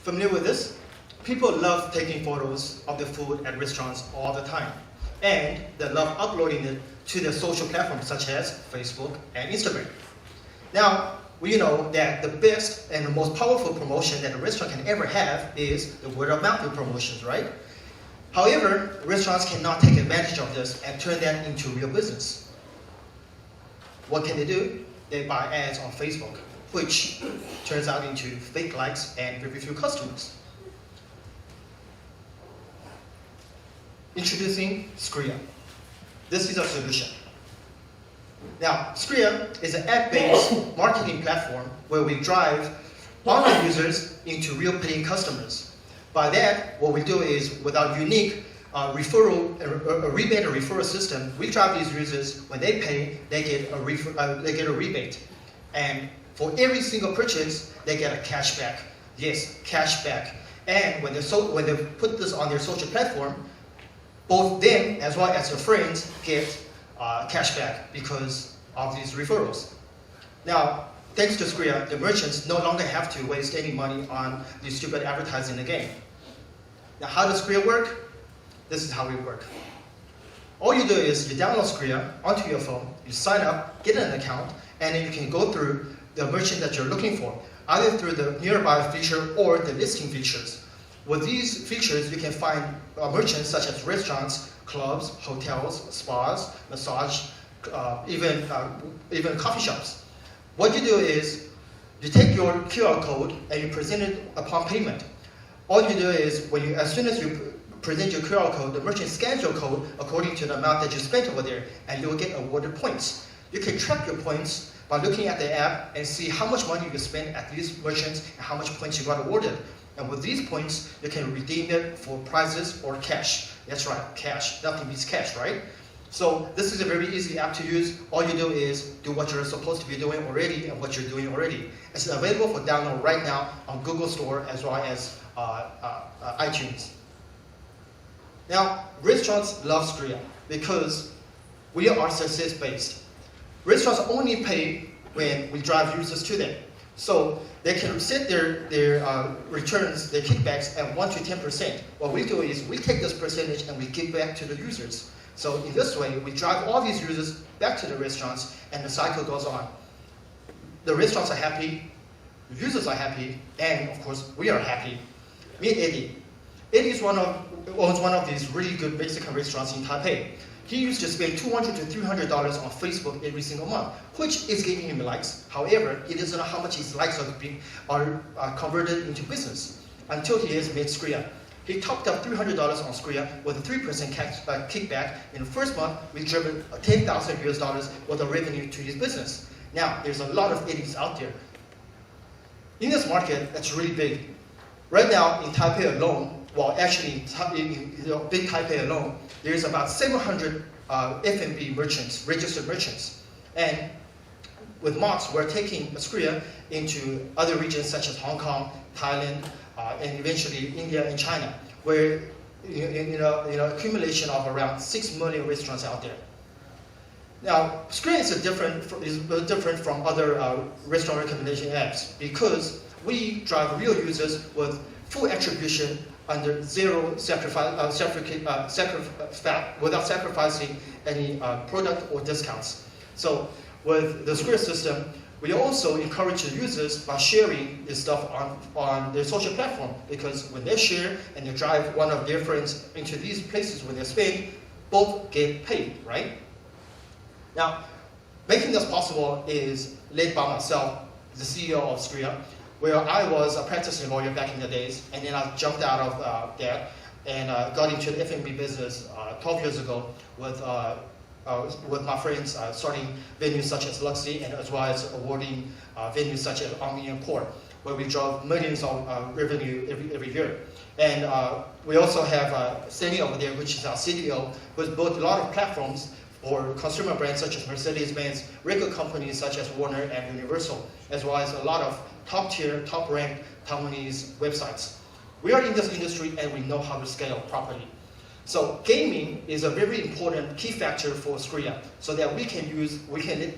Familiar with this? People love taking photos of the food at restaurants all the time. And they love uploading it to their social platforms such as Facebook and Instagram. Now, we know that the best and the most powerful promotion that a restaurant can ever have is the word of mouth promotions, right? However, restaurants cannot take advantage of this and turn that into real business. What can they do? They buy ads on Facebook, which turns out into fake likes and very few customers. Introducing Screea. This is our solution. Now, Screea is an app-based marketing platform where we drive online users into real paying customers. By that, what we do is, with our unique rebate or referral system, we drive these users. When they pay, they get a rebate, and for every single purchase, they get a cashback. Yes, cashback. And when they put this on their social platform, both them as well as their friends get cashback because of these referrals. Now, thanks to Screea, the merchants no longer have to waste any money on these stupid advertising again. Now, how does Screea work? This is how we work. All you do is you download Screea onto your phone, you sign up, get an account, and then you can go through the merchant that you're looking for, either through the nearby feature or the listing features. With these features, you can find merchants such as restaurants, clubs, hotels, spas, massage, even coffee shops. What you do is you take your QR code and you present it upon payment. All you do is, as soon as you present your QR code, the merchant scans your code according to the amount that you spent over there, and you will get awarded points. You can track your points by looking at the app and see how much money you spent at these merchants and how much points you got awarded. And with these points, you can redeem it for prizes or cash. That's right, cash. Nothing beats cash, right? So this is a very easy app to use. All you do is do what you're supposed to be doing already and what you're doing already. It's available for download right now on Google Store as well as iTunes. Now, restaurants love Screea because we are success-based. Restaurants only pay when we drive users to them. So they can set their returns, their kickbacks at 1 to 10%. What we do is we take this percentage and we give back to the users. So in this way, we drive all these users back to the restaurants and the cycle goes on. The restaurants are happy, the users are happy, and of course, we are happy. Meet Eddie. Eddie owns one of these really good Mexican restaurants in Taipei. He used to spend $200 to $300 on Facebook every single month, which is giving him likes. However, he doesn't know how much his likes are converted into business until he has made Screea. He topped up $300 on Screea with a 3% kickback. In the first month, we driven $10,000 worth of revenue to his business. Now, there's a lot of Eddies out there. In this market, that's really big. Right now, in Taipei alone, well, actually, in big Taipei alone, there's about 700 F&B merchants, registered merchants. And with MOX, we're taking Screea into other regions such as Hong Kong, Thailand, and eventually India and China, where accumulation of around 6 million restaurants out there. Now, Screea is different from other restaurant recommendation apps because we drive real users with full attribution under zero sacrifice, without sacrificing any product or discounts. So with the Screea system, we also encourage the users by sharing this stuff on their social platform, because when they share and they drive one of their friends into these places where they spend, both get paid, right? Now, making this possible is led by myself, the CEO of Screea, where I was a practicing lawyer back in the days, and then I jumped out of that and got into the F&B business 12 years ago with my friends, starting venues such as Luxy and as well as awarding venues such as Omni and Core, where we drove millions of revenue every year. And we also have Stanley over there, which is our CDO, who's built a lot of platforms for consumer brands such as Mercedes-Benz, record companies such as Warner and Universal, as well as a lot of top-tier, top-ranked Taiwanese websites. We are in this industry and we know how to scale properly. So gaming is a very important key factor for Screea, so that we can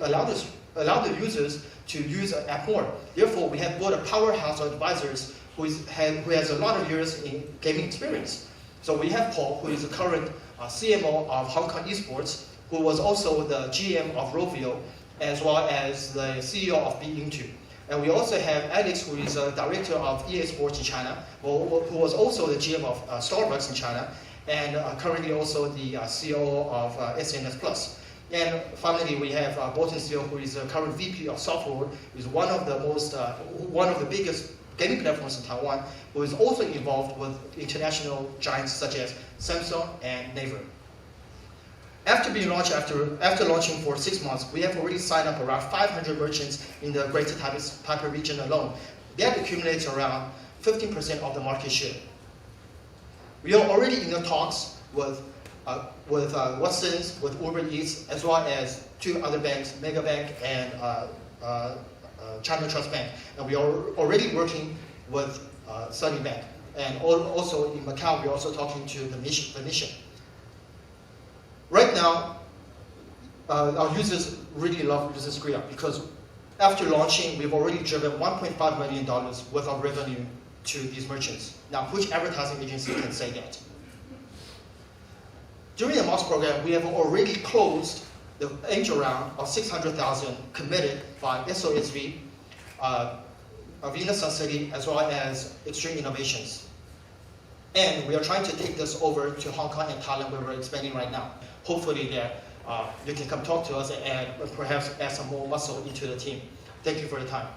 allow the users to use an app more. Therefore, we have built a powerhouse of advisors who has a lot of years in gaming experience. So we have Paul, who is the current CMO of Hong Kong Esports, who was also the GM of Rovio, as well as the CEO of Be-Into. And we also have Alex, who is a director of EA Sports in China, who was also the GM of Starbucks in China, and currently also the CEO of SNS Plus. And finally, we have Bolton Steele, who is the current VP of software, who is one of the biggest gaming platforms in Taiwan, who is also involved with international giants such as Samsung and Naver. After launching for 6 months, we have already signed up around 500 merchants in the Greater Taipei region alone. That accumulates around 15% of the market share. We are already in the talks with Watsons, with Uber Eats, as well as 2 other banks, Megabank and China Trust Bank. And we are already working with Sunny Bank. And also in Macau, we're also talking to the Venetian. Right now, our users really love using Screea because after launching, we've already driven $1.5 million worth of revenue to these merchants. Now, which advertising agency can say that? During the MOX program, we have already closed the angel round of $600,000 committed by SOSV, Avina Sun City, as well as Extreme Innovations. And we are trying to take this over to Hong Kong and Thailand, where we're expanding right now. Hopefully that you can come talk to us and perhaps add some more muscle into the team. Thank you for the time.